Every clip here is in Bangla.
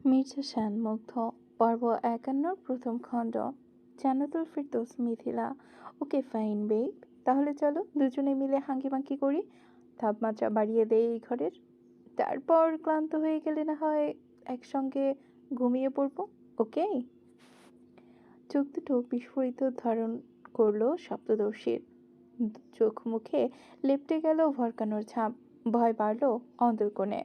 মির্জা শানমুগ্ধ পর্ব ৫১ প্রথম খণ্ড। Jannatul Firdous Mithila. Okay fine babe, তাহলে চলো দুজনে মিলে হাঙ্কিপাঙ্কি করি, তাপমাত্রা বাড়িয়ে দেই এই ঘরের, তারপর ক্লান্ত হয়ে গেলে না হয় একসঙ্গে ঘুমিয়ে পড়বো। ওকে? চোখ দুটো বিস্ফোরিত ধারণ করলো সপ্তদর্শীর। চোখ মুখে লেপটে গেল ভরকানোর ছাপ। ভয় বাড়ল অন্তর্কোণে।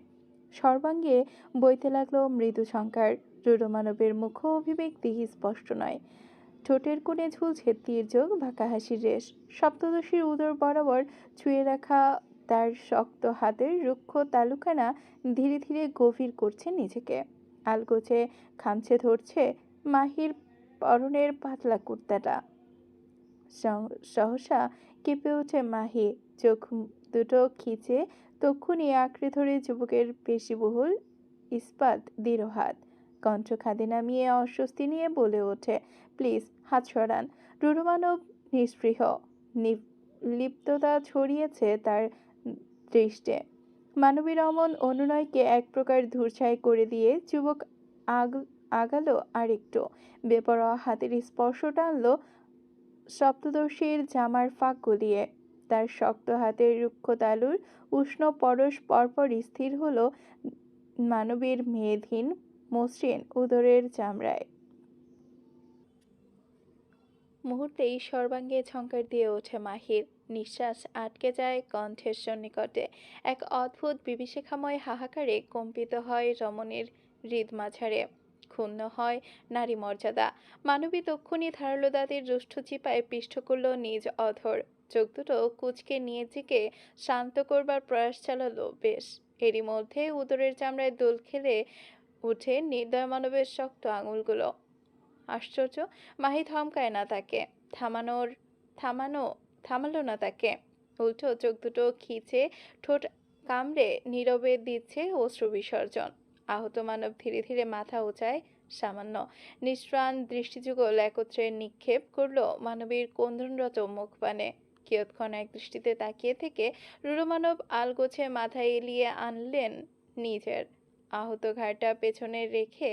সর্বাঙ্গে বইতে লাগলো মৃদু শঙ্কার। রূঢ় মানবের মুখ অভিবেক দিহি স্পষ্ট নয়। ঠোঁটের কোণে ঝুলছে তীর্যক বাঁকা হাসির রেশ। সপ্তদশীর উদর বরাবর ছুঁয়ে রাখা তার শক্ত হাতের রুক্ষ তালুখানা ধীরে ধীরে গভীর করছে নিজেকে। আলগোছে খামছে ধরছে মাহির পরনের পাতলা কুর্তাটা। সহসা কেঁপে ওঠে মাহি। চোখ দুটো খিচে তক্ষুনি আঁকড়ে ধরে যুবকের পেশিবহুল ইস্পাত দৃঢ় হাত। কণ্ঠ খাদে নামিয়ে অস্বস্তি নিয়ে বলে ওঠে, প্লিজ হাত সরান। রূঢ়মানব নিস্পৃহ। লিপ্ততা ছড়িয়েছে তার দৃষ্টে। মানবীর অমন অনুনয়কে এক প্রকার ধূর্ছায় করে দিয়ে যুবক আগালো আরেকটু। বেপরোয়া হাতের স্পর্শ টানলো সপ্তদর্শীর জামার ফাঁক গলিয়ে। তার শক্ত হাতের রুক্ষ তালুর উষ্ণ পরশ পরপর স্থির হলো মানবীর মেদহীন মসৃণ উদরের চামড়ায়। মুহূর্তেই সর্বাঙ্গে ঝংকার দিয়ে ওঠে মাহির। নিঃশ্বাস আটকে যায় কণ্ঠের সন্নিকটে। এক অদ্ভুত বিভীষিকাময় হাহাকারে কম্পিত হয় রমণীর হৃদ মাঝারে। ক্ষুণ্ণ হয় নারী মর্যাদা। মানবী তক্ষুনি ধারালো দাঁতের রুষ্ঠ চিপায় পিষ্ট করল নিজ অধর। চোখ দুটো কুচকে নিজেকে শান্ত করবার প্রয়াস চালালো বেশ। এরই মধ্যে উদরের চামড়ায় দোল খেলে উঠে নির্দয় মানবের শক্ত আঙুলগুলো। আশ্চর্য, মাহি থমকায় না তাকে। থামালো না তাকে। উল্টো চোখ দুটো খিচে ঠোঁট কামড়ে নীরবে দিচ্ছে অশ্রু বিসর্জন। আহত মানব ধীরে ধীরে মাথা উঁচায় সামান্য। নিঃশ্রান দৃষ্টিযুগল একত্রে নিক্ষেপ করলো মানবীর ক্রন্দনরত মুখপানে। কিয়ৎক্ষণ এক দৃষ্টিতে তাকিয়ে থেকে রূঢ় মানব আলগোছে মাথা এলিয়ে আনলেন নিজের। আহত ঘাড়টা পেছনে রেখে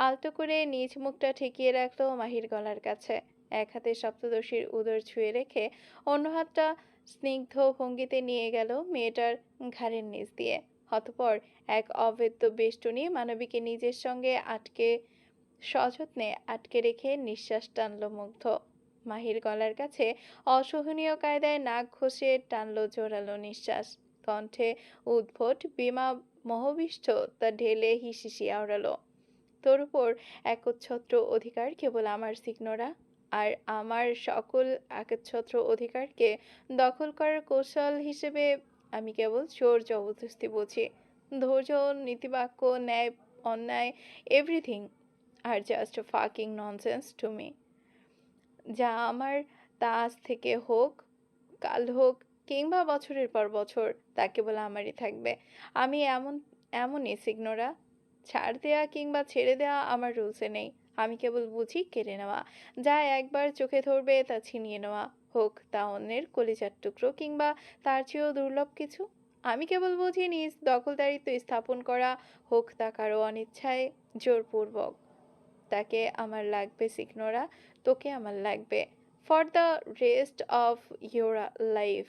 আলতো করে নিজ মুখটা ঠেকিয়ে রাখলো মাহির গলার কাছে। এক হাতে সপ্তদশীর উদর ছুঁয়ে রেখে অন্য হাতটা স্নিগ্ধ ভঙ্গিতে নিয়ে গেল মেয়েটার ঘাড়ের নিচ দিয়ে। অতঃপর এক অভেদ্য বেষ্টনী মানবীকে নিজের সঙ্গে সযত্নে আটকে রেখে নিঃশ্বাস টানলো মুগ্ধ। মাহির গলার কাছে অসহনীয় কায়দায় নাক ঘষে টানলো জোরালো নিঃশ্বাস। কণ্ঠে উদ্ভট বিমা মোহবিষ্ট তা ঢেলে হিসিসি আওড়ালো, তোর উপর একচ্ছত্র অধিকার কেবল আমার সিগনোরা। আর আমার সকল একচ্ছত্র অধিকারকে দখল করার কৌশল হিসেবে আমি কেবল জোর জবরদস্তি বুঝি। ধৈর্য, নীতিবাক্য, ন্যায়, অন্যায়, everything are just fucking nonsense to me. যা আমার তা আজ থেকে হোক, কাল হোক, কিংবা বছরের পর বছর, তা কেবল আমারই থাকবে। আমি এমনই সিগনোরা। ছাড় দেয়া কিংবা ছেড়ে দেওয়া আমার রুলসে নেই। আমি কেবল বুঝি কেড়ে নেওয়া। যা একবার চোখে ধরবে তা ছিনিয়ে নেওয়া, হোক তা অন্যের কলিজার টুকরো কিংবা তার চেয়েও দুর্লভ কিছু। আমি কেবল বুঝি নিজ দখলদারিত্ব স্থাপন করা, হোক তা কারো অনিচ্ছায় জোরপূর্বক। তাকে আমার লাগবে সিগনোরা, তোকে আমার লাগবে। For the rest of your life.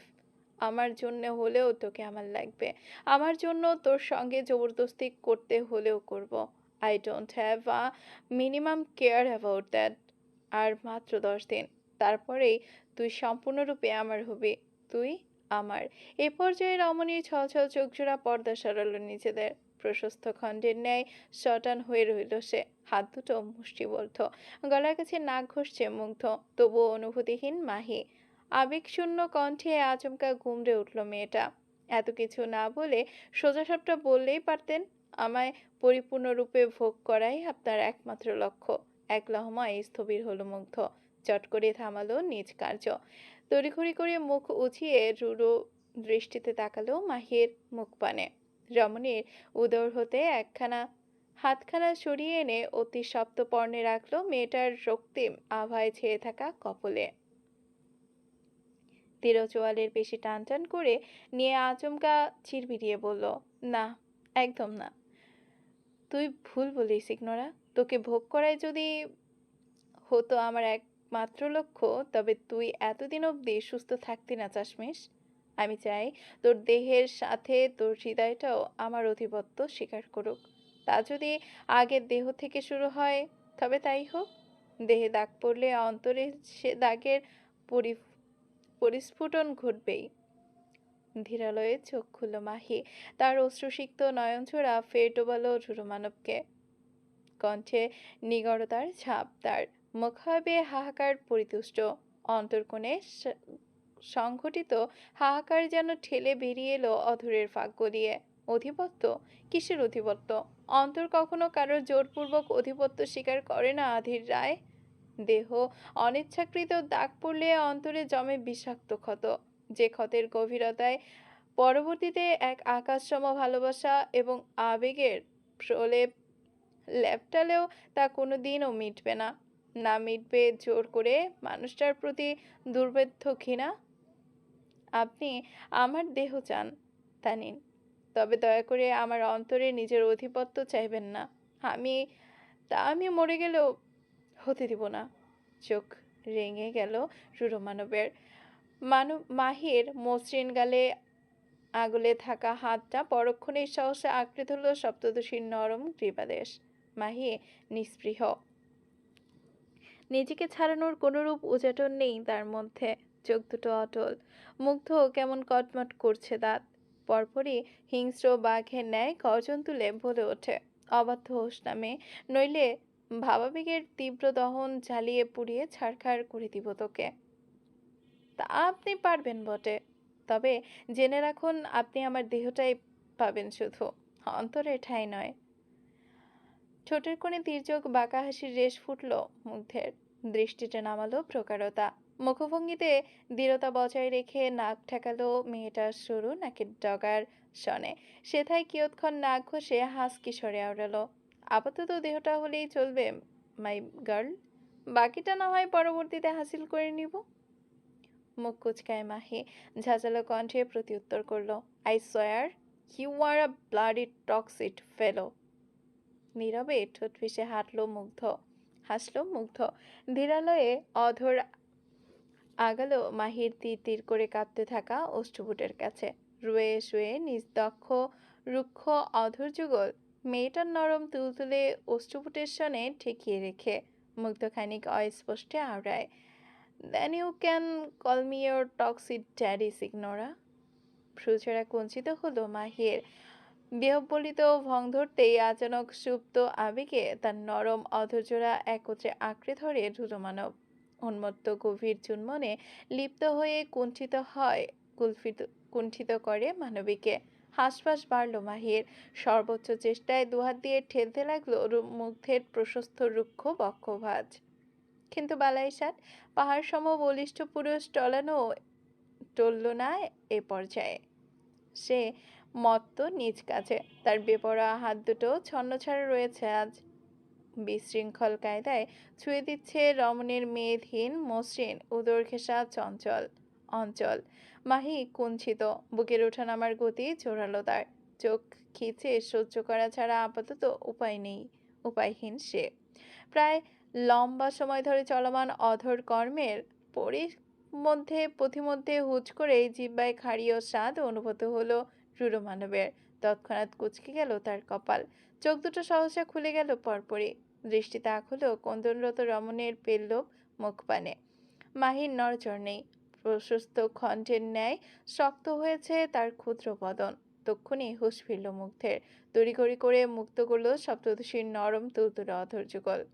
আমার জন্য হলেও তোকে আমার লাগবে। আমার জন্য তোর সঙ্গে জবরদস্তি করতে হলেও করব। I don't have a minimum care about that. আর মাত্র 10 দিন, তারপরেই তুই সম্পূর্ণরূপে আমার হবি। তুই আমার। এ পর্যায়ে রমণীর ছলছল চোখজোড়া পর্দা সরালো নিজেদের। প্রশস্ত খণ্ডের ন্যায় শটান হয়ে রইল সে। হাত দুটো মুষ্টিবদ্ধ। গলার কাছে নাক ঘষছে মুগ্ধ, তবুও অনুভূতিহীন মাহি। আবেগশূন্য কণ্ঠে আচমকা গুমড়ে উঠল মেয়েটা। এত কিছু না বলে সোজাসাপটা বললেই পারতেন, আমায় পরিপূর্ণরূপে ভোগ করাই আপনার একমাত্র লক্ষ্য। এক লহমায় স্থবির হলো মুগ্ধ। চট করে থামালো নিজ কার্য। তড়িঘড়ি করে মুখ উঁচিয়ে রূঢ় দৃষ্টিতে তাকালো মাহির মুখপানে। রমণীর উদর হতে হাতখানা সরিয়ে এনে অতি সপ্তপর্ণে রাখলো মেয়েটার রক্তিম আভায় ছেয়ে থাকা কপলে। তিরচোয়ালের পেশি টান টান করে নিয়ে আচমকা চিরবিরিয়ে বলল, না, একদম না। তুই ভুল বলিস ইগনোরা। তোকে ভোগ করাই যদি হতো আমার একমাত্র লক্ষ্য, তবে তুই এতদিন অবধি সুস্থ থাকতি না চাশমিশ। আমি চাই তোর দেহের সাথে তোর হৃদয়টাও আমার আধিপত্য স্বীকার করুক। তা যদি আগের দেহ থেকে শুরু হয়, তবে তাই হোক। দেহে দাগ পড়লে অন্তরে সে দাগের পরি- পরিস্ফুটন ঘটবেই। ধীরালয়ে চোখ খুলল মাহি। তার অশ্রুসিক্ত নয়নজোড়া ফের ডোবালো রুরুমানবকে। কণ্ঠে নিগড়তার ছাপ তার। মুখাবে হাহাকার পরিতুষ্ট। অন্তর্কোণে সংঘটিত হাহাকার যেন ঠেলে বেরিয়ে এলো অধরের ফাঁক গলিয়ে। অধিপত্য? কিসের অধিপত্য? অন্তর কখনো কারোর জোরপূর্বক অধিপত্য স্বীকার করে না আধির রায়। দেহ অনিচ্ছাকৃত দাগ পড়লে অন্তরে জমে বিষাক্ত ক্ষত। যে ক্ষতের গভীরতায় পরবর্তীতে এক আকাশসম ভালোবাসা এবং আবেগের প্রলেপ লেপটালেও তা কোনোদিনও মিটবে না। না মিটবে জোর করে মানুষটার প্রতি দুর্বেদ্য ঘৃণা। আপনি আমার দেহ চান, তা নিন। তবে দয়া করে আমার অন্তরে নিজের আধিপত্য চাইবেন না। আমি আমি মরে গেলেও হতে দিব না। চোখ রেঙে গেল রুরুমানবের। মাহির মসৃণ গালে আগলে থাকা হাতটা পরক্ষণেই সহসা আঁকড়ে ধরল সপ্তদশীর নরম গ্রীবাদেশ। মাহি নিস্পৃহ। নিজেকে ছাড়ানোর কোনরূপ উচাটন নেই তার মধ্যে। চোখ দুটো অটল। মুগ্ধ কেমন কটমট করছে দাঁত। পরপরই হিংস্র বাঘের ন্যায় গর্জন তুলে বলে ওঠে, অবাধ্য হোস নামে, নইলে ভাবাবেগের তীব্র দহন জ্বালিয়ে পুড়িয়ে ছারখার করে দিব তোকে। তা আপনি পারবেন বটে, তবে জেনে রাখুন আপনি আমার দেহটাই পাবেন শুধু, অন্তরে ঠাঁই নয়। ঠোঁটের কোণে তির্যক বাঁকা হাসির রেশ ফুটল মুগ্ধের। দৃষ্টিটা নামালো প্রকারতা। মুখভঙ্গিতে দৃঢ়তা বজায় রেখে নাক ঠেকালো মেয়েটার সরু নাকের ডগার সনে। সেথায় কিয়ৎক্ষণ নাক ঘষে হাসকি স্বরে আওড়ালো, আপাতত দেহটা হলেই চলবে মাই গার্ল, বাকিটা না হয় পরবর্তীতে হাসিল করে নিব। মুখ কুচকায় মাহি ঝাঁঝালো কণ্ঠে প্রত্যুত্তর করল, I swear you R a bloody টক্সিড ফেলো। নীরবে ঠোঁট ফেঁসে হাসলো মুগ্ধ। ধীরালয়ে অধর আগালো মাহির তীর তীর করে কাঁপতে থাকা অষ্টপুটের কাছে। রুয়ে শুয়ে নিজ দক্ষ রুক্ষ অধর যুগল মেয়েটার নরম তুলতুলে অষ্টপুটের সনে ঠেকিয়ে রেখে মুগ্ধ খানিক অস্পষ্টে আওড়ায়, then you can call me your tuxedo daddy signora. ভ্রুচেরা কুঞ্চিত হলো মাহির। বিহ্বলিত ভং ধরতেই আচানক সুপ্ত আবেগে তার নরম অধৈর্যরা একত্রে আঁকড়ে ধরে রুরুমানব। উন্মত্ত গভীর চুনমনে লিপ্ত হয়ে কুণ্ঠিত করে মানবীকে। হাসফাস বাড়ল মাহির। সর্বোচ্চ চেষ্টায় দুহাত দিয়ে ঠেলতে লাগলো মুগ্ধের প্রশস্ত রুক্ষ বক্ষভাজ। কিন্তু বালাইসাট পাহাড় সম বলিষ্ঠ পুরুষ টলল না এ পর্যায়ে। সে মত্ত নিজ কাছে। তার বেপরোয়া হাত দুটো ছন্নছাড়া রয়েছে আজ। বিশৃঙ্খল কায়দায় ছুঁয়ে দিচ্ছে রমণীর মেদহীন মসৃণ উদর ঘেঁষা চঞ্চল অঞ্চল। মাহি কুঞ্চিত, বুকের ওঠানামার গতি জোরালো তার। চোখ খিচে সহ্য করা ছাড়া আপাতত উপায়হীন সে। প্রায় লম্বা সময় ধরে চলমান অধর কর্মের পথিমধ্যে হুচ করে জিহ্বায় ক্ষারীয় স্বাদ অনুভূত হলো রুরুমানবের। তৎক্ষণাৎ কুঁচকে গেল তার কপাল। চোখ দুটো সহসা খুলে গেল পরপরই। দৃষ্টি তাক হলো ক্রন্দনরত রমণীর পেল্লব মুখপানে। মাহির নড়চড় নেই। প্রশস্ত খণ্ডের ন্যায় শক্ত হয়েছে তার ক্ষুদ্র বদন। তক্ষুনি হুঁশ ফিরল মুগ্ধের। তড়িঘড়ি করে মুক্ত করল সপ্তদশীর নরম তুলতুলে অধর যুগল।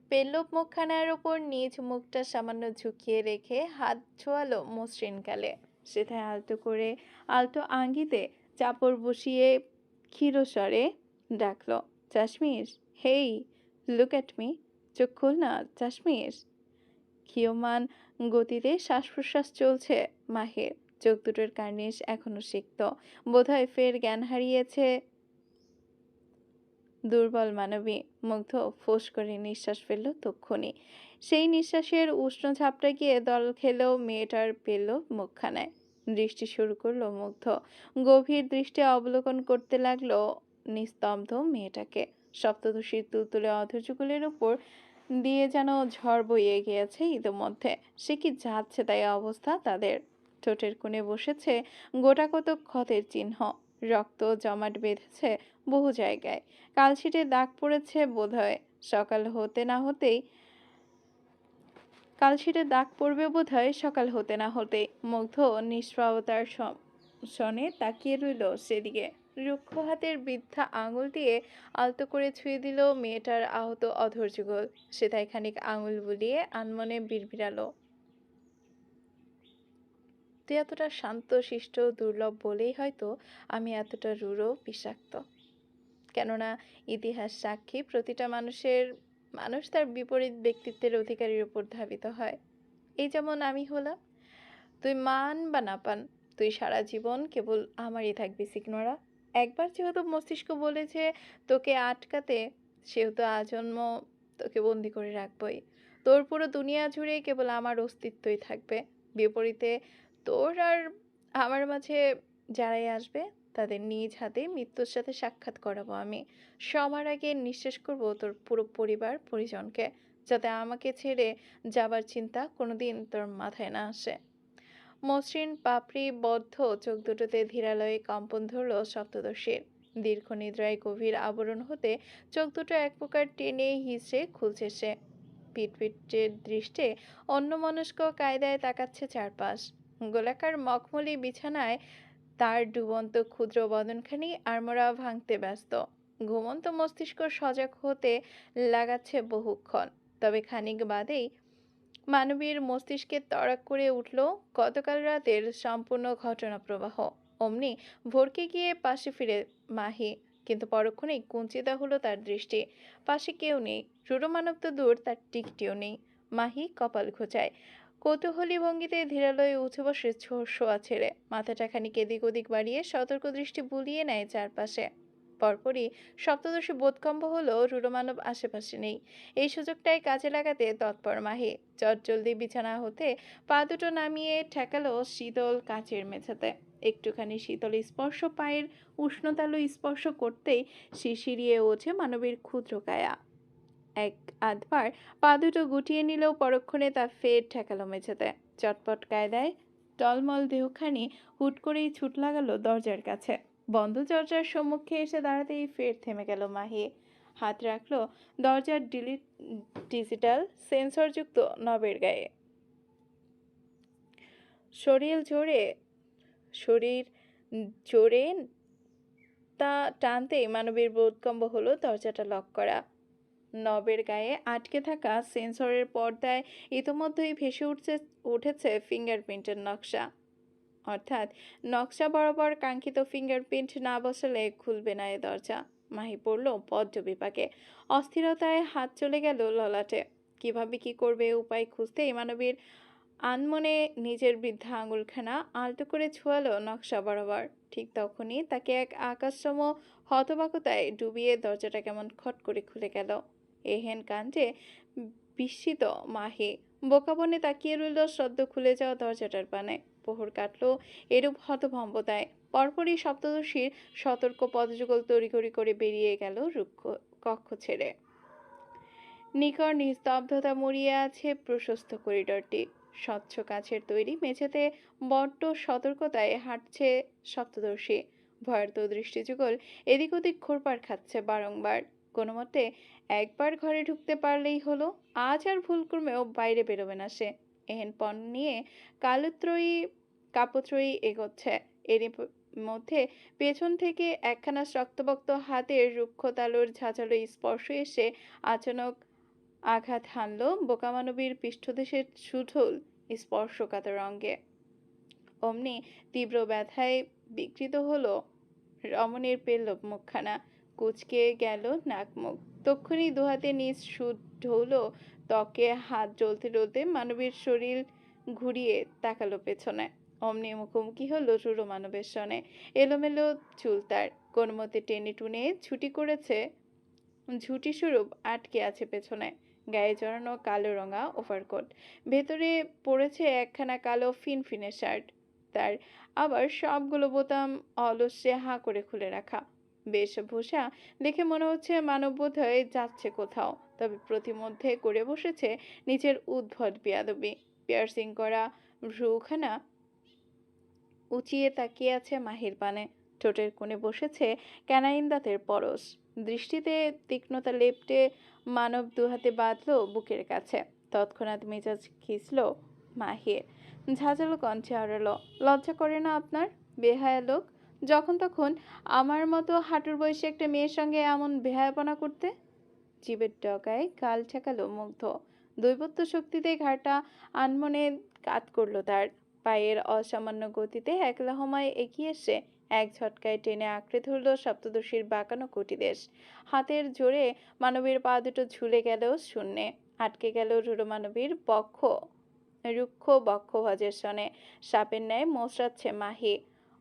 পেল্লব মুখখানার উপর নিজ মুখটা সামান্য ঝুঁকিয়ে রেখে হাত ছোঁয়ালো মসৃণ গালে। সেথায় আলতো আঙ্গিতে চাপড় বসিয়ে ক্ষীরস্বরে ডাকলো, চাশমিশ, হেই, লুক অ্যাট মি। চোখ খুল না চাশমিশ। ক্ষীয়মান গতিতে শ্বাস প্রশ্বাস চলছে মাহির। চোখ দুটোর কার্নিশ এখনো সিক্ত। বোধহয় ফের জ্ঞান হারিয়েছে দুর্বল মানবী। মুগ্ধ ফোঁস করে নিঃশ্বাস ফেলল তক্ষুনি। সেই নিঃশ্বাসের উষ্ণ ঝাপটা গিয়ে দল খেলো মেয়েটার পেল্লব মুখখানায়। দৃষ্টি শুরু করলো মুগ্ধ। গভীর দৃষ্টি অবলোকন করতে লাগলো নিস্তব্ধ মেয়েটাকে। সপ্তদশীর তুলতুলে অধৈর্যগুলির উপর দিয়ে যেন ঝড় বইয়ে গিয়েছে ইতোমধ্যে। সে কি যাচ্ছে তাই অবস্থা তাদের। ঠোঁটের কোণে বসেছে গোটা কতক ক্ষতের চিহ্ন। রক্ত জমাট বেঁধেছে বহু জায়গায়। কালশিটে দাগ পড়েছে বোধহয়। সকাল হতে না হতেই কালশিটে দাগ পড়বে বোধহয় সকাল হতে না হতেই। মুগ্ধ নিষ্প্রভতার সনে তাকিয়ে রইল সেদিকে। রুক্ষ হাতের বৃদ্ধা আঙুল দিয়ে আলতো করে ছুঁয়ে দিল মেয়েটার আহত অধৈর্যগোল। সেটাই খানিক আঙুল বুলিয়ে আনমনে বিড়বিড়ালো, তুই এতটা শান্ত শিষ্ট দুর্লভ বলেই হয়তো আমি এতটা রূঢ় বিষাক্ত। কেননা ইতিহাস সাক্ষী প্রতিটা মানুষ তার বিপরীত ব্যক্তিত্বের অধিকারীর উপর ধাবিত হয়। এই যেমন আমি হলাম। তুই মান বা না পান, তুই সারা জীবন কেবল আমারই থাকবি সিগনোরা। একবার যেহেতু মস্তিষ্ক বলেছে তোকে আটকাতে, সেহেতু আজন্ম তোকে বন্দি করে রাখবই। তোর পুরো দুনিয়া জুড়ে কেবল আমার অস্তিত্বই থাকবে। বিপরীতে তোর আর আমার মাঝে যারাই আসবে তাদের নিজ হাতে মৃত্যুর সাথে সাক্ষাৎ করাবো আমি। সবার আগে নিঃশেষ করব তোর পুরো পরিবার পরিজনকে, যাতে আমাকে ছেড়ে যাবার চিন্তা কোনোদিন তোর মাথায় না আসে। মসৃণ পাপড়ি বদ্ধ চোখ দুটোতে ধীরালয়ে কম্পন ধরল সপ্তদশীর। দীর্ঘ নিদ্রায় গভীর আবরণ হতে চোখ দুটো এক প্রকার টেনে হিসড়ে খুলছে সে। পিটপিটের দৃষ্টে অন্যমনস্ক কায়দায় তাকাচ্ছে চারপাশ। গোলাকার মখমলি বিছানায় তার ডুবন্ত ক্ষুদ্র বদনখানি আড়মোড়া ভাঙতে ব্যস্ত। ঘুমন্ত মস্তিষ্ক সজাগ হতে লাগাচ্ছে বহুক্ষণ। তবে খানিক বাদেই মানবীর মস্তিষ্কে তড়াক করে উঠল গতকাল রাতের সম্পূর্ণ ঘটনা প্রবাহ। অমনি ভরকে গিয়ে পাশে ফিরে মাহি, কিন্তু পরক্ষণেই কুঞ্চিতা হলো তার দৃষ্টি। পাশে কেউ নেই। রূঢ় মানব তো দূর, তার টিকটিও নেই। মাহি কপাল খোঁচায়। কৌতূহলী ভঙ্গিতে ধীরালয়ে উঠে বসে শোয়া ছেড়ে মাথাটা খানিক এদিক ওদিক বাড়িয়ে সতর্ক দৃষ্টি বুলিয়ে নেয় চারপাশে। পরপরই সপ্তদশী বোধকম্প হলো রূঢ়মানব আশেপাশে নেই। এই সুযোগটাই কাজে লাগাতে তৎপর মাহি চটজলদি বিছানা হতে পা দুটো নামিয়ে ঠেকালো শীতল কাচের মেঝেতে। একটুখানি শীতল স্পর্শ পায়ের উষ্ণতালু স্পর্শ করতেই শিরশিরিয়ে ওঠে মানবীর ক্ষুদ্র কায়া। এক আধবার পা দুটো গুটিয়ে নিলেও পরক্ষণে তা ফের ঠেকালো মেঝেতে। চটপট কায়দায় টলমল দেহখানি হুট করেই ছুট লাগালো দরজার কাছে। বন্ধ দরজার সম্মুখে এসে দাঁড়াতেই ফের থেমে গেল মাহি। হাত রাখলো দরজার ডিজিটাল সেন্সরযুক্ত নবের গায়ে। শরীর জোরে শরীর জোরে তা টানতেই মানবীর বোধকম্প হলো দরজাটা লক করা। নবের গায়ে আটকে থাকা সেন্সরের পর্দায় ইতোমধ্যেই ভেসে উঠেছে ফিঙ্গারপ্রিন্টের নকশা। অর্থাৎ নকশা বরাবর কাঙ্ক্ষিত ফিঙ্গারপ্রিন্ট না বসালে খুলবে না এ দরজা। মাহি পড়ল বড্ড বিপাকে। অস্থিরতায় হাত চলে গেল ললাটে। কিভাবে কি করবে উপায় খুঁজতেই মানবীর আনমনে নিজের বৃদ্ধা আঙুলখানা আলতো করে ছোঁয়ালো নকশা বরাবর। ঠিক তখনই তাকে এক আকাশসম হতবাকতায় ডুবিয়ে দরজাটা কেমন খট করে খুলে গেল। এহেন কাণ্ডে বিস্মিত মাহি বোকা বনে তাকিয়ে রইল সদ্য খুলে যাওয়া দরজাটার পানে। প্রহর কাটল এরূপ হতভম্বতায়। পরপরই সপ্তদশীর সতর্ক পদযুগল তড়িঘড়ি করে বেরিয়ে গেল রুক্ষ কক্ষ ছেড়ে। নিকর নিস্তব্ধতা মরিয়ে আছে প্রশস্ত করিডরটি। স্বচ্ছ কাচের তৈরি মেঝেতে বড্ড সতর্কতায় হাঁটছে সপ্তদর্শী। ভয়ার্ত দৃষ্টিযুগল এদিক ওদিক ঘুরপাক খাচ্ছে বারংবার। কোনো মতে একবার ঘরে ঢুকতে পারলেই হলো। আজ আর ভুলক্রমেও বাইরে বেরোবে না সে। এহেন পণ নিয়ে কাপত্রয়ী এগোচ্ছে। এরই মধ্যে পেছন থেকে একখানা শক্তপোক্ত হাতের রুক্ষ তালুর ঝাঁঝালো স্পর্শ এসে আচানক আঘাত হানল বোকামানবীর পৃষ্ঠদেশের সুঢল স্পর্শকাতর অঙ্গে। অমনি তীব্র ব্যথায় বিকৃত হলো রমণীর পেল্লব মুখখানা। কুঁচকে গেল নাক মুখ। তক্ষুনি দুহাতে নিজ সুঢৌল ত্বকে হাত জ্বলতে জ্বলতে মানবীর শরীর ঘুরিয়ে তাকালো পেছনে। অমনি মুখোমুখি হলো রূঢ় মানবের সনে। এলোমেলো চুল তার কোনো মতে টেনে টুনে ঝুটি স্বরূপ আটকে আছে পেছনে। গায়ে জড়ানো কালো রঙা ওভারকোট। ভেতরে পড়েছে একখানা কালো ফিনফিনে শার্ট। তার আবার সবগুলো বোতাম অলস্যে হাঁ করে খুলে রাখা। বেশভূষা দেখে মনে হচ্ছে মানববোধ হয়ে যাচ্ছে কোথাও, তবে প্রতিমধ্যে করে বসেছে নিজের উদ্ভট বেয়াদবি। পিয়ার্সিং করা ভ্রুখানা উঁচিয়ে তাকিয়ে আছে মাহির পানে। ঠোঁটের কোণে বসেছে ক্যানাইন দাঁতের পরশ। দৃষ্টিতে তীক্ষ্ণতা লেপ্টে মানব দুহাতে বাঁধলো বুকের কাছে। তৎক্ষণাৎ মেজাজ খিঁচল মাহির। ঝাঁঝালো কণ্ঠে আওড়ালো, লজ্জা করে না আপনার, বেহায়া লোক? যখন তখন আমার মতো হাঁটুর বয়সী একটা মেয়ের সঙ্গে এমন বেহায়াপনা করতে। জীবের ডগায় গাল ঠেকালো মুগ্ধ। দৈবত্ব শক্তিতে ঘাড়টা আনমনে কাত করলো তার। পায়ের অসামান্য গতিতে এক লহমায় এগিয়ে এসে এক ঝটকায় টেনে আঁকড়ে ধরল সপ্তদশীর বাঁকানো কটিদেশ। হাতের জোরে মানবীর পা দুটো ঝুলে গেল শূন্যে। আটকে গেল রূঢ় মানবীর বক্ষ রুক্ষ বক্ষভাজের সনে। সাপের ন্যায় মোচড়াচ্ছে মাহি।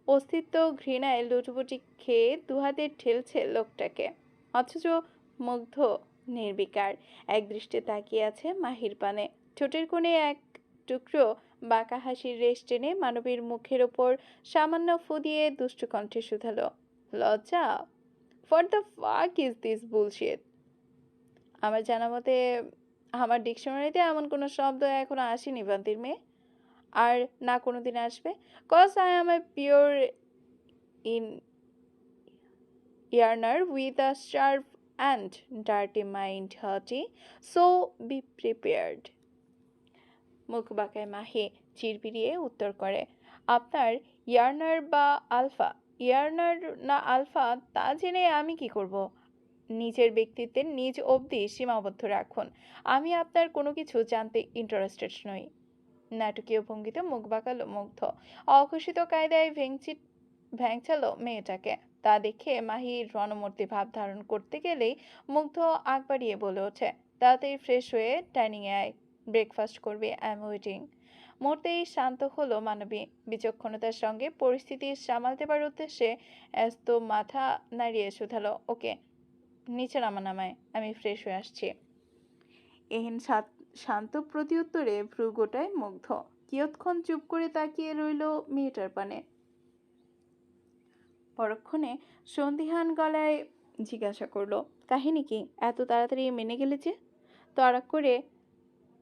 অস্তিত্ব ঘৃণায় লুটপুটি খেয়ে দুহাতে ঠেলছে লোকটাকে। অথচ মুগ্ধ নির্বিকার এক দৃষ্টে তাকিয়ে আছে মাহির পানে। ঠোঁটের কোণে এক টুকরো বাঁকা হাসির রেশ টেনে মানবীর মুখের ওপর সামান্য ফু দিয়ে দুষ্টু কণ্ঠে শুধালো, লজ্জা? What the fuck is this bullshit? আমার জানা মতে আমার ডিকশনারিতে এমন কোনো শব্দ এখনো আসেনি বান্তির মেয়ে, আর না কোনোদিন আসবে। Cause I am a pure in yearner with a sharp and dirty mind, Hati. So be prepared. মুখ বাঁকায় মাহি চিরবিরিয়ে উত্তর করে, আপনার ইয়ার্নার বা আলফা? ইয়ার্নার না আলফা তা জেনে আমি কি করব? নিজের ব্যক্তিত্বের নিজ অবধি সীমাবদ্ধ রাখুন। আমি আপনার কোনো কিছু জানতে ইন্টারেস্টেড নই। নাটকীয় ভঙ্গিতে মুখ বাঁকালো মুগ্ধ। অঘোষিত কায়দায় ভ্যাংচালো মেয়েটাকে। তা দেখে মাহি রণমূর্তি ভাব ধারণ করতে গেলেই মুগ্ধ আগ বাড়িয়ে বলে ওঠে, তাড়াতাড়ি ফ্রেশ হয়ে ডাইনিংয়ে আয়, ব্রেকফাস্ট করবে, আই এম ওয়েটিং। মুহূর্তেই শান্ত হলো মানবী। বিচক্ষণতার সঙ্গে পরিস্থিতি সামাল দেবার উদ্দেশ্যে এত মাথা নাড়িয়ে শুধালো, ওকে, নিচে নামায়, আমি ফ্রেশ হয়ে আসছি। এহেন শান্ত প্রতিউত্তরে ভ্রু গোটায় মুগ্ধ। কিয়ৎক্ষণ চুপ করে তাকিয়ে রইল মেয়েটার পানে। পরক্ষণে সন্দিহান গলায় জিজ্ঞাসা করলো, কাহিনী কি? এত তাড়াতাড়ি মেনে গেলে যে?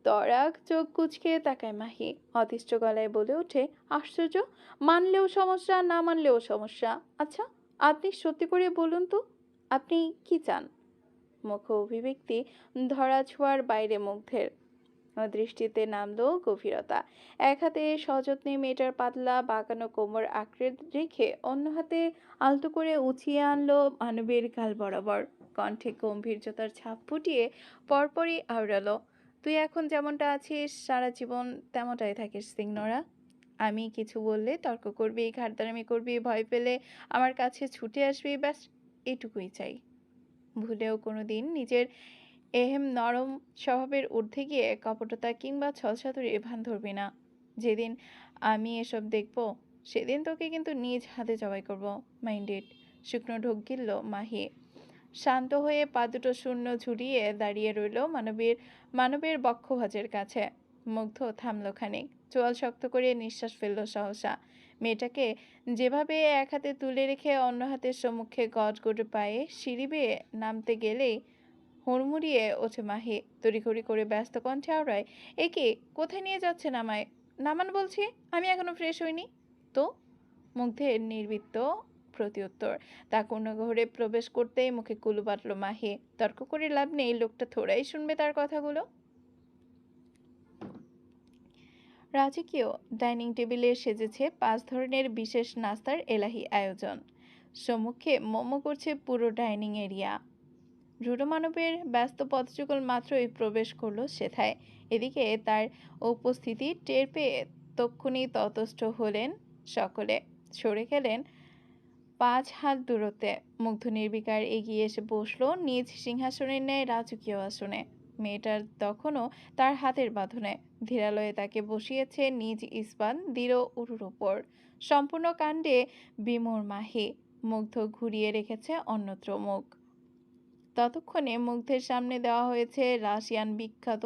তরাক চোখ কুঁচকে তাকায় মাহি। অতিষ্ঠ গলায় বলে ওঠে, আশ্চর্য, মানলেও সমস্যা, না মানলেও সমস্যা। আচ্ছা, আপনি সত্যি করে বলুন তো, আপনি কি চান? মুখ অভিব্যক্তি ধরা ছোঁয়ার বাইরে মুগ্ধের। দৃষ্টিতে নামলো গভীরতা। এক হাতে সযত্নে মেয়েটার পাতলা বাঁকানো কোমর আঁকড়ে রেখে অন্য হাতে আলতো করে উঁচিয়ে আনলো মানবীর গাল বরাবর। কণ্ঠে গম্ভীর্যতার ছাপ ফুটিয়ে পরপরই আওড়ালো, তুই এখন যেমনটা আছিস সারা জীবন তেমনটাই থাকিস সিগনোরা। আমি কিছু বললে তর্ক করবি, ঘাড়দারামি করবি, ভয় পেলে আমার কাছে ছুটে আসবি, ব্যাস এটুকুই চাই। ভুলেও কোনোদিন নিজের এহেম নরম স্বভাবের ঊর্ধ্বে গিয়ে কপটতা কিংবা ছলচাতুরি ভান ধরবি না। যেদিন আমি এসব দেখব সেদিন তোকে কিন্তু নিজ হাতে জবাই করব, মাইন্ডেড। শুকনো ঢোক গিলল মাহি। শান্ত হয়ে পা দুটো শূন্য ঝুলিয়ে দাঁড়িয়ে রইল মানবের বক্ষভাজের কাছে। মুগ্ধ থামল খানিক, চোয়াল শক্ত করে নিঃশ্বাস ফেলল সহসা। মেয়েটাকে যেভাবে এক হাতে তুলে রেখে অন্য হাতের সম্মুখে গটগটে পায়ে সিঁড়ি বেয়ে নামতে গেলেই হুড়মুড়িয়ে ওঠে মাহি। তড়িঘড়ি করে ব্যস্ত কণ্ঠে আওড়ায়, এ কি, কোথায় নিয়ে যাচ্ছেন আমায়? নামান বলছি, আমি এখনো ফ্রেশ হইনি তো। মুগ্ধের নির্বৃত্ত প্রতিউত্তর। তা কোনো ঘরে প্রবেশ করতেই মুখে কুলু বাটল মাহি। তর্ক করে লাভ নেই, লোকটা থোড়াই শুনবে তার কথাগুলো। রাজকীয় ডাইনিং টেবিলে সেজেছে 5 ধরনের বিশেষ নাস্তার এলাহি আয়োজন। সম্মুখে মোমো করছে পুরো ডাইনিং এরিয়া। রূঢ় মানবের ব্যস্ত পথযুগল মাত্রই প্রবেশ করলো সেথায়। এদিকে তার উপস্থিতি টের পেয়ে তক্ষুনি ততস্থ হলেন সকলে। সরে গেলেন 5 হাত দূরত্বে। মুগ্ধ নির্বিকার এগিয়ে এসে বসলো নিজ সিংহাসনের ন্যায় রাজকীয় আসনে। মেয়েটার তখনও তার হাতের বাঁধনে। ধীরালয়ে তাকে বসিয়েছে নিজ ইস্পাত দৃঢ় উরুর ওপর। সম্পূর্ণ কাণ্ডে বিমূঢ় মাহি। মুগ্ধ ঘুরিয়ে রেখেছে অন্যত্র মুখ। ততক্ষণে মুগ্ধের সামনে দেওয়া হয়েছে রাশিয়ান বিখ্যাত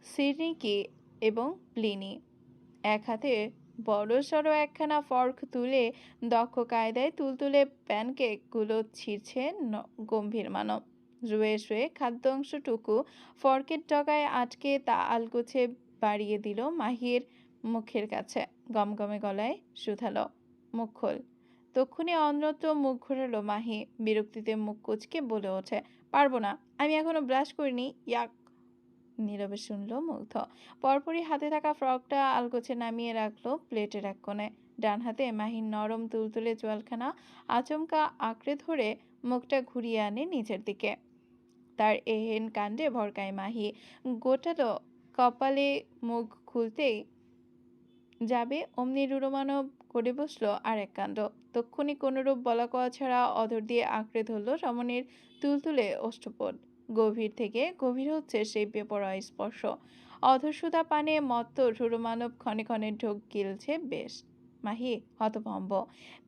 সিরনিকি এবং প্লিনি। এক হাতে বড়সড় একখানা ফর্ক তুলে দক্ষ কায়দায় তুলতুলে প্যানকেকগুলো ছিঁড়ছে গম্ভীর মানব। রুয়ে শুয়ে খাদ্যাংশটুকু ফর্কের ডগায় আটকে তা আলগোছে বাড়িয়ে দিল মাহির মুখের কাছে। গমগমে গলায় শুধালো, মুখ খোল। তক্ষুনি অন্যত্র মুখ ঘোরালো মাহি। বিরক্তিতে মুখ কুঁচকে বলে ওঠে, পারবো না, আমি এখনো ব্রাশ করিনি। ইয়াক। নীরবে শুনল মুগ্ধ। পরপরই হাতে থাকা ফ্রকটা আলগোছে নামিয়ে রাখলো প্লেটের এক কোণে। ডান হাতে মাহির নরম তুলতুলে চোয়ালখানা আচমকা আঁকড়ে ধরে মুখটা ঘুরিয়ে আনে নিচের দিকে। তার এহেন কাণ্ডে ভরকায় মাহি। গোটালো কপালে মুখ খুলতেই যাবে অমনি রুরোমানব করে বসলো আর এক কাণ্ড। তক্ষুনি কোনরূপ বলা কওয়া ছাড়া অধর দিয়ে আঁকড়ে ধরল রমণীর তুলতুলে ওষ্ঠপট। গভীর থেকে গভীর হচ্ছে সেই বেপরোয়া স্পর্শ। অধরসুধা পানে মত্ত রুরোমানব ক্ষণে ক্ষণে ঢোক গিলছে বেশ। মাহি হতভম্ব।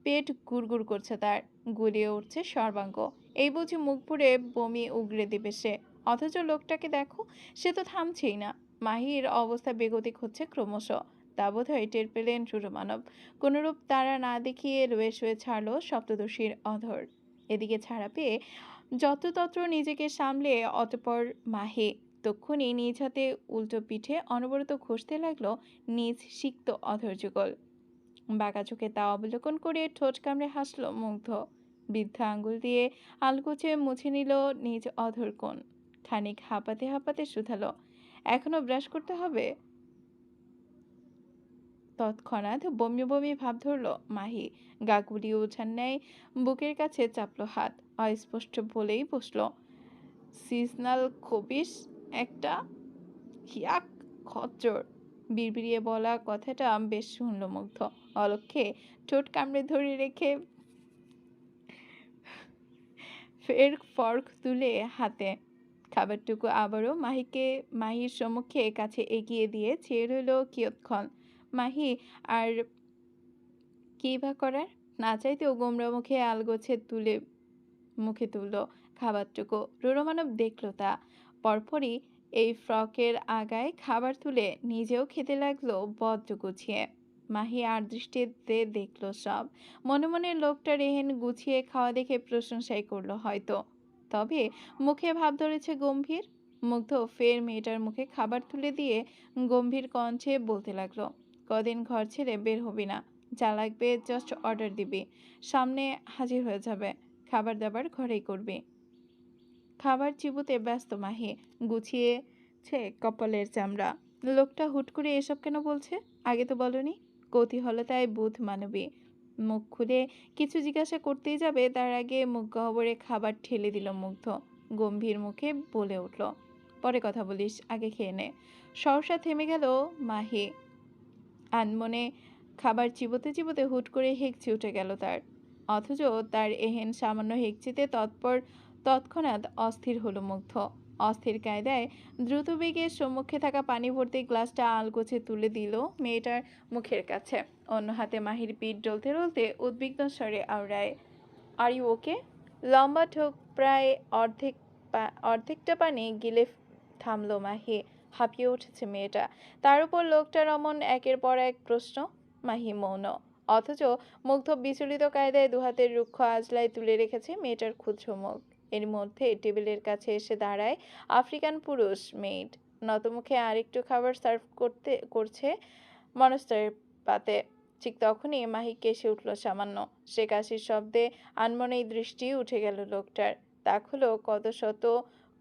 পেট গুড়গুড় করছে তার, গুলিয়ে উঠছে সর্বাঙ্গ। এই বুঝি মুখ পুড়ে বমি উগরে দিবে সে। অথচ লোকটাকে দেখো, সে তো থামছেই না। মাহির অবস্থা বেগতিক হচ্ছে ক্রমশ। তা বোধহয় টের পেলেন রুরোমানব। কোনরূপ তারা না দেখিয়ে রয়ে শুয়ে ছাড়ল সপ্তদশীর অধর। এদিকে ছাড়া পেয়ে যত্রতত্র নিজেকে সামলে অতঃপর মাহি তক্ষুনি নিজ হাতে উল্টো পিঠে অনবরত ঘষতে লাগলো নিজ সিক্ত অধর যুগল। বাঁকা চোখে তা অবলোকন করে ঠোঁট কামড়ে হাসল মুগ্ধ। বৃদ্ধা আঙ্গুল দিয়ে আলগোছে মুছে নিল নিজ অধর কোণ। খানিক হাঁপাতে হাঁপাতে শুধালো, এখনো ব্রাশ করতে হবে? তৎক্ষণাৎ বমি বমি ভাব ধরল মাহি। গা গুলিয়ে ওঠার ন্যায় বুকের কাছে চাপলো হাত। অস্পষ্ট বলেই বসল, সিজনাল খবিস একটা। ইয়াক, খচ্চর। বিড়বিড়িয়ে বলা কথাটা বেশ শুনল মুগ্ধ। অলক্ষে ঠোঁট কামড়ে ধরে রেখে ফের ফর্ক তুলে হাতে খাবারটুকু আবারও মাহির সম্মুখে কাছে এগিয়ে দিয়ে চেয়ে রইল কিয়ৎক্ষণ। মাহি আর কি বা করার, না চাইতেও গোমরা মুখে আলগোছে তুলে মুখে তুলল খাবারটুকু। রুরোমানব দেখল তা। পরপরই এই ফ্রকের আগায় খাবার তুলে নিজেও খেতে লাগলো বড্ড গুছিয়ে। মাহি আর দৃষ্টিতে দেখল সব। মনে মনে লোকটার এহেন গুছিয়ে খাওয়া দেখে প্রশংসাই করলো হয়তো। তবে মুখে ভাব ধরেছে গম্ভীর। মুগ্ধ ফের মেয়েটার মুখে খাবার তুলে দিয়ে গম্ভীর কণ্ঠে বলতে লাগলো, কদিন ঘর ছেড়ে বের হবি না। যা লাগবে জাস্ট অর্ডার দিবি, সামনে হাজির হয়ে যাবে। খাবার দাবার ঘরেই করবি। খাবার চিবুতে ব্যস্ত মাহি। গুছিয়েছে কপালের চামড়া। লোকটা হুট করে এসব কেন বলছে? আগে তো বলনি। কৌতূহলতায় বুধ মানবী। মুখ খুলে কিছু জিজ্ঞাসা করতেই যাবে তার আগে মুখ গহ্বরে খাবার ঠেলে দিল মুগ্ধ। গম্ভীর মুখে বলে উঠল, পরে কথা বলিস, আগে খেয়ে নে। সহসা থেমে গেল মাহি। আনমনে খাবার চিবোতে চিবোতে হুট করে হেঁকচি উঠে গেল তার। অথচ তার এহেন সামান্য হেঁকচিতে তৎক্ষণাৎ অস্থির হলো মুগ্ধ। অস্থির কায়দায় দ্রুত বেগে সম্মুখে থাকা পানি ভর্তি গ্লাসটা আলগোছে তুলে দিল মেয়েটার মুখের কাছে। অন্য হাতে মাহির পিঠ ডলতে ডলতে উদ্বিগ্ন স্বরে আওড়ায়, আর ইউ ওকে? লম্বা ঢোক প্রায় অর্ধেকটা পানি গিলে থামলো মাহি। হাঁপিয়ে উঠেছে মেয়েটা। তার উপর লোকটার অমন একের পর এক প্রশ্ন। মাহি মৌন। অথচ মুগ্ধ বিচলিত কায়দায় দুহাতের রুক্ষ আজলায় তুলে রেখেছে মেয়েটার ক্ষুদ্র মুখ। এর মধ্যে টেবিলের কাছে এসে দাঁড়ায় আফ্রিকান পুরুষ মেইড। নতমুখে আরেকটু খাবার সার্ভ করছে মনস্টারের পাতে। ঠিক তখনই মাহি কেসে উঠল সামান্য। সে কাশির শব্দে আনমনেই দৃষ্টি উঠে গেল লোকটার। তাক হলো কত শত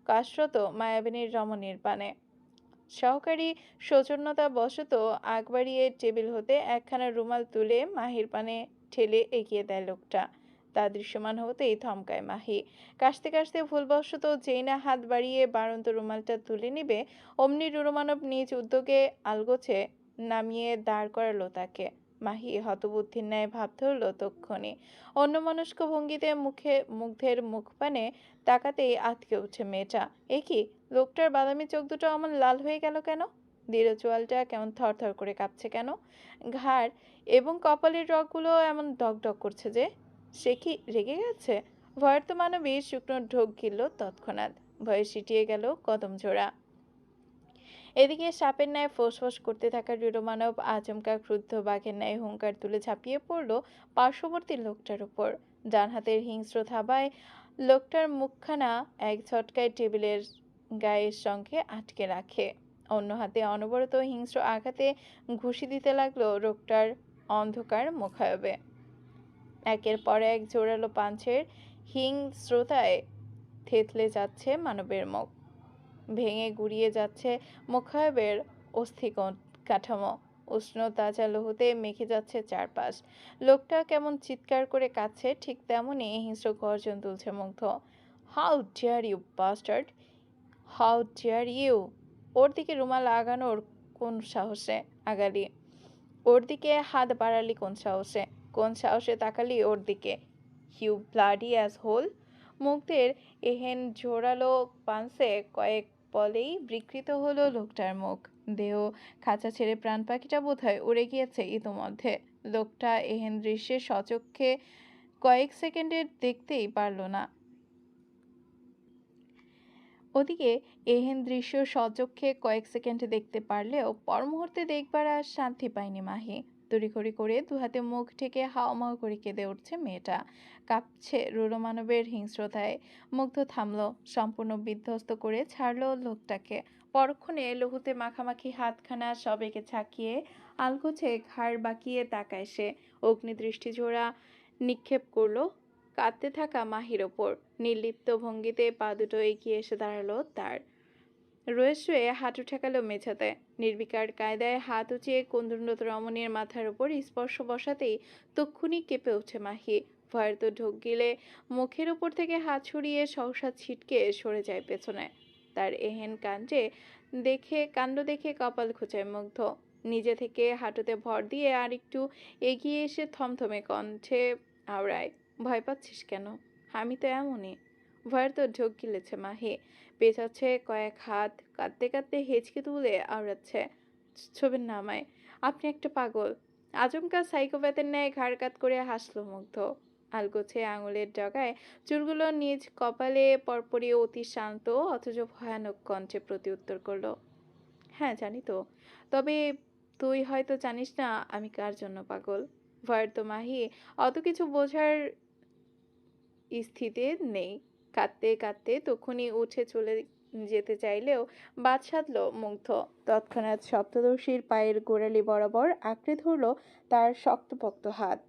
কাশরত মায়াবিনীর রমণীর পানে। সহকারী সৌজন্যতা বশত আগ বাড়িয়ে টেবিল হতে একখানা রুমাল তুলে মাহির পানে ঠেলে এগিয়ে দেয় লোকটা। তা দৃশ্যমান হতেই থমকায় মাহি। কাশতে কাশতে ভুলবশত যেই না হাত বাড়িয়ে বাড়ন্ত রুমালটা তুলে নিবে অমনি রুরোমানব নিজ উদ্যোগে আলগোছে নামিয়ে দাঁড় করালো তাকে। মাহি হতবুদ্ধির ন্যায় ভাব ধরল তক্ষণি। অন্যমনস্ক ভঙ্গিতে মুগ্ধের মুখপানে তাকাতেই আটকে উঠে মেয়েটা। এ কি, লোকটার বাদামি চোখ দুটো অমন লাল হয়ে গেল কেন? দৃঢ় চোয়ালটা কেমন থরথর করে কাঁপছে কেন? ঘাড় এবং কপালের রগগুলো এমন ডগডগ করছে যে? সে কি রেগে গেছে? ভয়ার্ত মানবীর শুকনো ঢোক গিলল তৎক্ষণাৎ। ভয়ে সিটিয়ে গেল কদম জোড়া। এদিকে সাপের ন্যায় ফোঁস-ফোঁস করতে থাকা রুরমানব আচমকা ক্রুদ্ধ বাঘের ন্যায় হুংকার তুলে ঝাঁপিয়ে পড়ল পার্শ্ববর্তী লোকটার উপর। ডান হাতের হিংস্র থাবায় লোকটার মুখখানা এক ঝটকায় টেবিলের গায়ের সঙ্গে আটকে রাখে। অন্য হাতে অনবরত হিংস্র আঘাতে ঘুষি দিতে লাগলো লোকটার অন্ধকার মুখায়বে। একের পর এক জোরালো পাঞ্চের হিংস্রতায় থেতলে যাচ্ছে মানবের মুখ, ভেঙে গুড়িয়ে যাচ্ছে মুখায়বের অস্থি কাঠামো, উষ্ণ তাজা লৌহতে মেখে যাচ্ছে চারপাশ। লোকটা কেমন চিৎকার করে কাঁদছে, ঠিক তেমনই হিংস্র গর্জন তুলছে Mugdho. How dare you bastard, how dare you! ওর দিকে রুমাল আগানোর কোন সাহসে আগালি? ওর দিকে হাত বাড়ালি কোন সাহসে? কোন সাহসে তাকালি ওর দিকে? You bloody asshole! মুগ্ধের এহেন জোরালো পান্সে কয়েক পলেই বিকৃত হলো লোকটার মুখ। দেহ খাঁচা ছেড়ে প্রাণ পাখিটা বোধহয় উড়ে গিয়েছে ইতোমধ্যে। লোকটা এহেন দৃশ্যে সচক্ষে কয়েক সেকেন্ডের দেখতেই পারল না। ওদিকে এহেন দৃশ্য সচক্ষে কয়েক সেকেন্ড দেখতে পারলেও পর মুহূর্তে দেখবার আর শান্তি পায়নি মাহি। তড়িঘড়ি করে দুহাতে মুখ ঢেকে হাওমাও করে কেঁদে উঠছে মেয়েটা, কাঁপছে রুরমানবের হিংস্রতায়। মুগ্ধ থামলো, সম্পূর্ণ বিধ্বস্ত করে ছাড়লো লোকটাকে। পরক্ষণে লহুতে মাখামাখি হাতখানা সবেগে ঝাঁকিয়ে আলগোছে ঘাড় বাঁকিয়ে তাকায় সে। অগ্নিদৃষ্টি জোড়া নিক্ষেপ করলো কাঁদতে থাকা মাহির ওপর। নির্লিপ্ত ভঙ্গিতে পা দুটো এগিয়ে এসে দাঁড়ালো তার। রয়ে শুয়ে হাঁটু ঠেকালো মেঝেতে। নির্বিকার কায়দায় হাত উঁচিয়ে কুন্দুন্নত রমণীর মাথার উপর স্পর্শ বসাতেই তক্ষুনি কেঁপে ওঠে মাহি। ভয়ের তো ঢোক গিলে মুখের উপর থেকে হাত ছড়িয়ে সহসা ছিটকে সরে যায় পেছনে। তার এহেন কাণ্ড দেখে কপাল খোঁচায় মুগ্ধ। নিজে থেকে হাঁটুতে ভর দিয়ে আর একটু এগিয়ে এসে থমথমে কণ্ঠে আওড়ায়, ভয় পাচ্ছিস কেন? আমি তো এমনই। ভয়ের তো ঢোক গিলেছে মাহি, পেঁচাচ্ছে কয়েক হাত, কাঁদতে কাঁদতে হেঁচকে তুলে আওড়াচ্ছে, ছবেন না আমায়, আপনি একটা পাগল। আচমকা সাইকোপ্যাথের ন্যায় ঘাড় কাত করে হাসল মুগ্ধ। আলগোছে আঙুলের ডগায় চুলগুলো নিজ কপালে পরপরই অতি শান্ত অথচ ভয়ানক কণ্ঠে প্রতিউত্তর করলো, হ্যাঁ জানি তো, তবে তুই হয়তো জানিস না আমি কার জন্য পাগল। ভয়ের তো মাহি অত কিছু বোঝার স্থিতিতে নেই। কাঁদতে কাঁদতে তখনই উঠে চলে যেতে চাইলেও বাদ সাধল মুগ্ধ। তৎক্ষণাৎ সপ্তদর্শীর পায়ের গোড়ালি বরাবর আঁকড়ে ধরল তার শক্তপোক্ত হাত।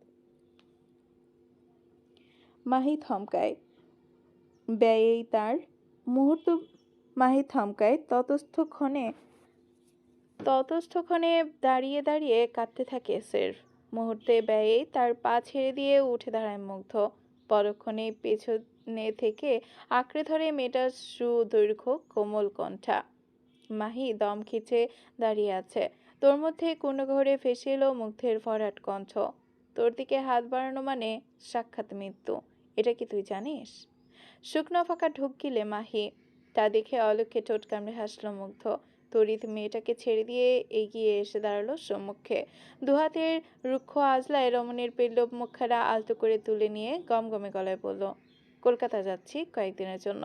মাহি থমকায়, ব্যয়েই তার মুহূর্ত মাহি থমকায় ততস্থক্ষণে দাঁড়িয়ে দাঁড়িয়ে কাঁদতে থাকে সের্ফ। মুহূর্তে ব্যয়ে তার পা ছেড়ে দিয়ে উঠে দাঁড়ায় মুগ্ধ। পরক্ষণে পেছনে থেকে আঁকড়ে ধরে মেয়েটার সুদৈর্ঘ্য কোমল কণ্ঠা। মাহি দম খিচে দাঁড়িয়ে আছে। তোর মধ্যে কোনো ঘরে ভেসে এলো মুগ্ধের ভরাট কণ্ঠ, তোর দিকে হাত বাড়ানো মানে সাক্ষাৎ মৃত্যু, এটা কি তুই জানিস? শুকনো ফাঁকা ঢোক গিলে মাহি, তা দেখে অলক্ষে ঠোঁট কামড়ে হাসল মুগ্ধ। তড়িৎ মেয়েটাকে ছেড়ে দিয়ে এগিয়ে এসে দাঁড়ালো সম্মুখে। দুহাতের রুক্ষ আজলায় রমণীর পেল্লব মুখখানা আলতো করে তুলে নিয়ে গমগমে গলায় বলল, কলকাতা যাচ্ছি কয়েকদিনের জন্য,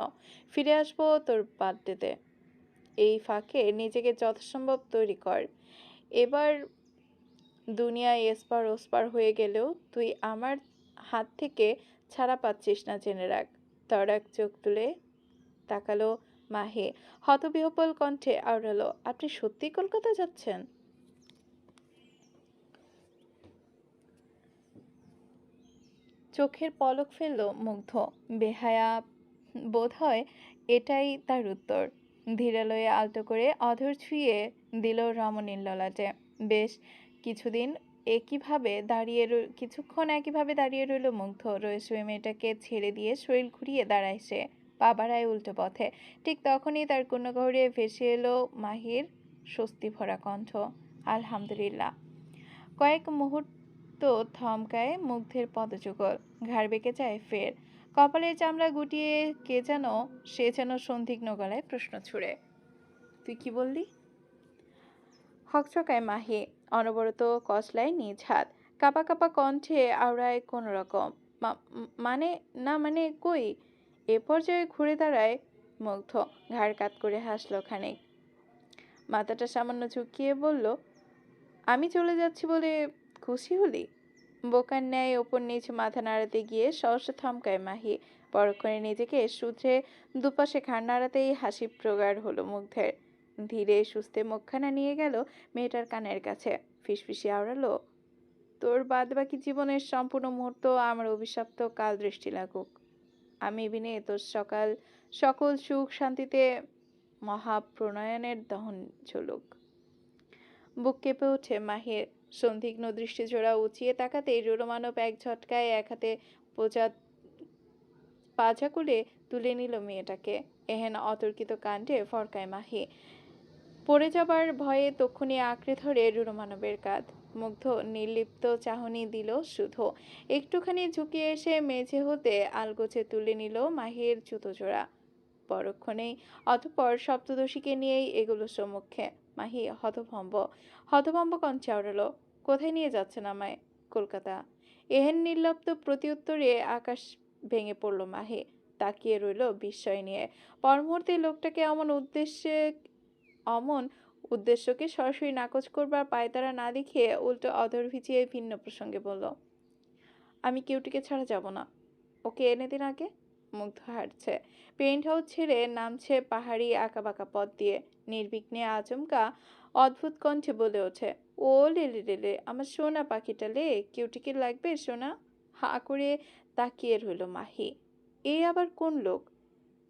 ফিরে আসবো তোর বার্থডেতে। এই ফাঁকে নিজেকে যথাসম্ভব তৈরি কর। এবার দুনিয়ায় এসপার ওসপার হয়ে গেলেও তুই আমার হাত থেকে ছাড়া পাচ্ছিস না জেনে রাখ। তরাক চোখ তুলে তাকালো মাহি, হতবিহ্বল কণ্ঠে আওড়ালো, আপনি সত্যি কলকাতা যাচ্ছেন? চোখের পলক ফেলল মুগ্ধ। বেহায়া বোধ হয় এটাই তার উত্তর। ধীরালয়ে আলতো করে অধর ছুঁয়ে দিল রমণীর ললাটে। বেশ কিছুক্ষণ একইভাবে দাঁড়িয়ে রইল মুগ্ধ। রয়েছে মেয়েটাকে ছেড়ে দিয়ে শরীর ঘুরিয়ে দাঁড়ায় সে, পা বাড়ায় উল্টো পথে। ঠিক তখনই তার কোণগহরে ভেসে এলো মাহির স্বস্তি ভরা কণ্ঠ, আলহামদুলিল্লাহ। কয়েক মুহূর্ত থমকায় মুগ্ধের পদযুগল, ঘাড় বেঁকে যায় ফের। কপালের চামড়া গুটিয়ে সে যেন সন্দিগ্ধ গলায় প্রশ্ন ছুড়ে, তুই কি বললি? হকচকায় মাহি, অনবরত কসলায় নিজ হাত, কাঁপা কাঁপা কণ্ঠে আওড়ায় কোন রকম, মানে কই? এ পর্যায়ে ঘুরে দাঁড়ায় মুগ্ধ, ঘাড় কাত করে হাসল খানিক। মাথাটা সামান্য ঝুঁকিয়ে বলল, আমি চলে যাচ্ছি বলে খুশি হলি? বোকার ন্যায় ওপর নিচ মাথা নাড়াতে গিয়ে সহসা থমকায় মাহি। পরক্ষণে নিজেকে শুধরে দুপাশে ঘাড় নাড়াতেই হাসি প্রগাঢ় হলো মুগ্ধের। ধীরে সুস্থে মুখখানা নিয়ে গেল মেয়েটার কানের কাছে, ফিসফিসিয়ে আওড়ালো, তোর বাদবাকি জীবনের সম্পূর্ণ মুহূর্ত আমার অভিশপ্ত কাল দৃষ্টি লাগুক। আমি বিনে তোর সকল সুখ শান্তিতে মহাপ্রণয়নের দহন ঝুলুক। বুক কেঁপে ওঠে মাহির। সন্দিগ্ধ দৃষ্টিজোড়া উঁচিয়ে তাকাতেই রুরমানব এক ঝটকায় এক হাতে পাজা করে তুলে নিল মেয়েটাকে। এহেন অতর্কিত কাণ্ডে ফরকায় মাহি। পড়ে যাবার ভয়ে তক্ষুনি আঁকড়ে ধরে রুরমানবের কাঁধ। মুগ্ধ নির্লিপ্ত চাহনি দিল শুধু। একটুখানি ঝুঁকিয়ে এসে মেঝে হতে আলগোছে তুলে নিল মাহির জুতো জোড়া। পরক্ষণেই অতঃপর সপ্তদশীকে নিয়েই এগুলো সম্মুখে। মাহি হতভম্ব কঞ্চে আওড়ালো, কোথায় নিয়ে যাচ্ছেন আমায়? কলকাতা। এহেন নির্লিপ্ত প্রত্যুত্তরে আকাশ ভেঙে পড়ল মাহি। তাকিয়ে রইল বিস্ময় নিয়ে। পরমুহূর্তে লোকটাকে অমন উদ্দেশ্যকে সরাসরি নাকচ করবার পায়তারা না দেখিয়ে উল্টো অধর ভিজিয়ে ভিন্ন প্রসঙ্গে বলল, আমি কিউটিকে ছাড়া যাব না। ওকে এনে দিন আগে। মুগ্ধ হাঁটছে। পেন্ট হাউস ছেড়ে নামছে পাহাড়ি আঁকাবাঁকা পথ দিয়ে। নির্বিঘ্নে আচমকা অদ্ভুত কণ্ঠে বলে ওঠে, ও লেলে লেলে, আমার সোনা পাখিটা লে, কিউটিকে লাগবে সোনা? হাঁ করে তাকিয়ে রইল মাহি। এ আবার কোন লোক?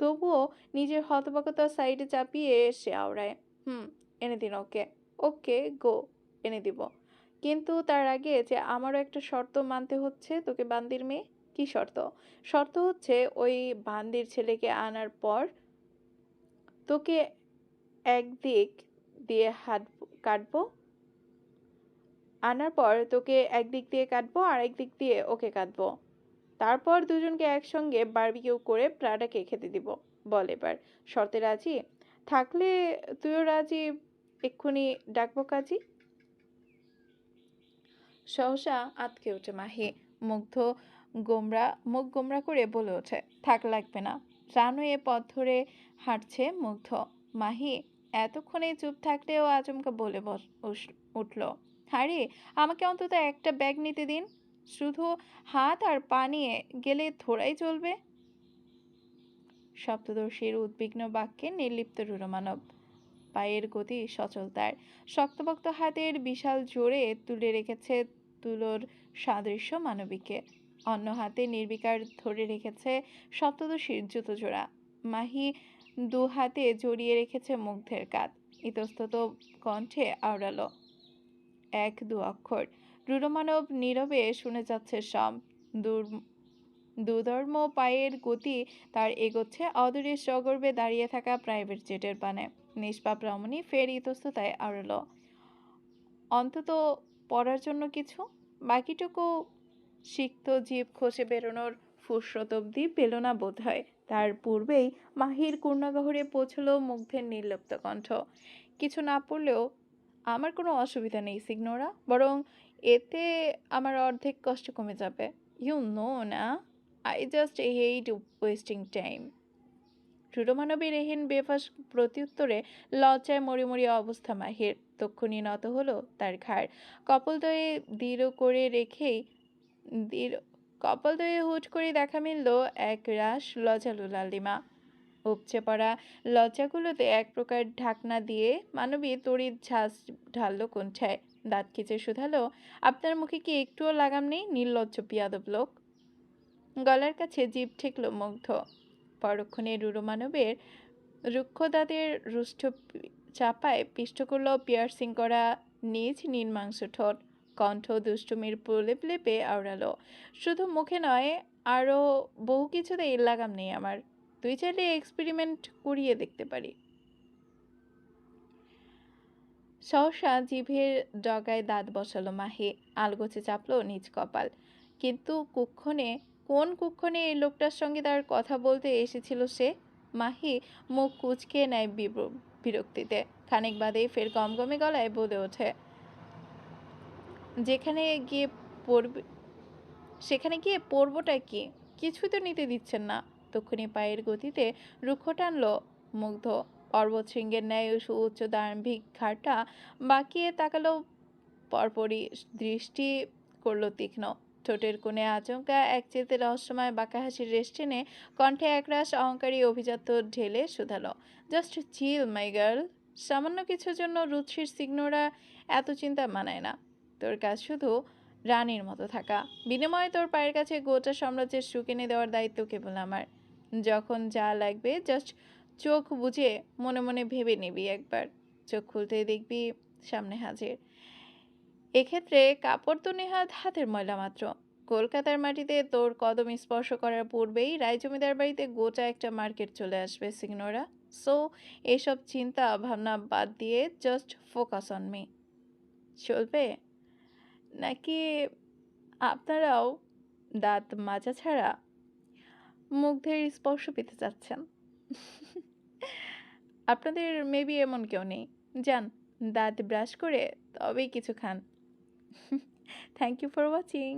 তবুও নিজের হতবাকতা সাইডে চাপিয়ে সে আওড়ায়, এনে দিন ওকে। ওকে গো, এনে দিব। কিন্তু তার আগে যে আমারও একটা শর্ত মানতে হচ্ছে তোকে, বান্দির মেয়ে। কি শর্ত? শর্ত হচ্ছে ওই বান্দির ছেলেকে আনার পর তোকে একদিক দিয়ে কাটবো, আর একদিক দিয়ে ওকে কাটবো। তারপর দুজনকে একসঙ্গে বারবিকিউ করে প্রাডাকে খেতে দিব। বল এবার, শর্তে রাজি? থাকলে তুইও রাজি, এক্ষুনি ডাকবো কাজী। সহসা আতকে ওঠে মাহি। মুখ গোমরা করে বলে ওঠে, থাক, লাগবে না। রানওয়ে পথ ধরে হাঁটছে মুগ্ধ। মাহি এতক্ষণে চুপ থাকলেও আচমকা বলে উঠল, আরে আমাকে অন্তত একটা ব্যাগ নিতে দিন। শুধু হাত আর পা নিয়ে গেলে থোড়াই চলবে। সপ্তদর্শীর উদ্বিগ্ন বাক্যে নির্লিপ্ত রুরমানব। পায়ের গতি সচল তার। শক্তপোক্ত হাতের বিশাল জোরে তুলে রেখেছে তুলোর সাদৃশ্য মানবীকে। অন্য হাতে নির্বিকার ধরে রেখেছে সপ্তদশীর জুতো জোড়া। মাহি দু হাতে জড়িয়ে রেখেছে মুগ্ধের কাঁধ। ইতস্তত কণ্ঠে আওড়ালো এক দু অক্ষর। রুরমানব নীরবে শুনে যাচ্ছে সব। দুধর্ম পায়ের গতি তার এগোচ্ছে অদূরে সগর্বে দাঁড়িয়ে থাকা প্রাইভেট জেটের পানে। নিষ্পাপ রমণী ফের ইতস্ততায় আওড়ালো, অন্তত পড়ার জন্য কিছু। বাকিটুকু সিক্ত জিভ খসে বেরোনোর ফুরসত অবধি পেল না বোধ হয়। তার পূর্বেই মাহির কূর্ণাগহরে পৌঁছল মুগ্ধের নির্লিপ্ত কণ্ঠ, কিছু না পড়লেও আমার কোনো অসুবিধা নেই সিগনোরা, বরং এতে আমার অর্ধেক কষ্ট কমে যাবে। ইউ নো না, I just hate wasting time. রুরমানবের এহেন বেফাস প্রত্যুত্তরে লজ্জায় মরি অবস্থা মাহির। তক্ষুনি নত হলো তার ঘাড়। কপালদয়ে হুট করে দেখা মিলল এক রাশ লজালু লালিমা। উপচে পড়া লজ্জাগুলোতে এক প্রকার ঢাকনা দিয়ে মানবী তড়িৎ ঝাঁজ ঢাললো কণ্ঠায়। দাঁত খিচে শুধালো, আপনার মুখে কি একটুও লাগাম নেই, নির্লজ্জ বিয়াদব লোক? গলার কাছে জিভ ঠেকল মুগ্ধ। পরক্ষণে রুরমানবের রুক্ষ দাঁতের রুষ্ট চাপায় পিষ্ট করল পিয়ার্সিং করা নিজ নির্মাংস ঠোঁট। কণ্ঠ দুষ্টুমির প্রলেপে আওড়ালো, শুধু মুখে নয়, আরও বহু কিছুতেই লাগাম নেই আমার। তুই চাইলে এক্সপেরিমেন্ট করিয়ে দেখতে পারি। সহসা জিভের ডগায় দাঁত বসালো মাহি। আলগোছে চাপলো নিজ কপাল। কিন্তু কোন কুক্ষণে এই লোকটার সঙ্গে তার কথা বলতে এসেছিল সে? মাহি মুখ কুঁচকে নেয় বিরক্তিতে। খানিক বাদেই ফের গমগমে গলায় বলে ওঠে, সেখানে গিয়ে পড়বোটা কি? কিছুই তো নিতে দিচ্ছেন না। তক্ষুনি পায়ের গতিতে রুক্ষ টানল মুগ্ধ। পর্বত শৃঙ্গের ন্যায় সুউচ্চ দাম্ভিক ঘাড়টা বাঁকিয়ে তাকালো, পরপরই দৃষ্টি করলো তীক্ষ্ণ। ঠোঁটের কোণে আচমকা এক চিলতে রহস্যময় বাঁকা হাসির রেশ টেনে কণ্ঠে একরাশ অহংকারী অভিজাত্য ঢেলে শুধালো, জাস্ট চিল মাই গার্ল। সামান্য কিছুর জন্য রুচির সিগনোরা এত চিন্তা মানায় না। তোর কাজ শুধু রানীর মতো থাকা, বিনিময়ে তোর পায়ের কাছে গোটা সাম্রাজ্যের সুখ এনে দেওয়ার দায়িত্ব কেবল আমার। যখন যা লাগবে জাস্ট চোখ বুজে মনে মনে ভেবে নিবি একবার, চোখ খুলতেই দেখবি সামনে হাজির। এক্ষেত্রে কাপড় তো নেহাত হাতের ময়লা মাত্র। কলকাতার মাটিতে তোর কদম স্পর্শ করার পূর্বেই রায় জমিদার বাড়িতে গোটা একটা মার্কেট চলে আসবে সিগনোরা। সো এসব চিন্তা ভাবনা বাদ দিয়ে জাস্ট ফোকাস অন মি। চলবে নাকি আপনারাও দাঁত মাজা ছাড়া মুগ্ধের স্পর্শ পেতে চাচ্ছেন? আপনাদের মেবি এমন কেউ নেই। যান, দাঁত ব্রাশ করে তবেই কিছু খান। Thank you for watching.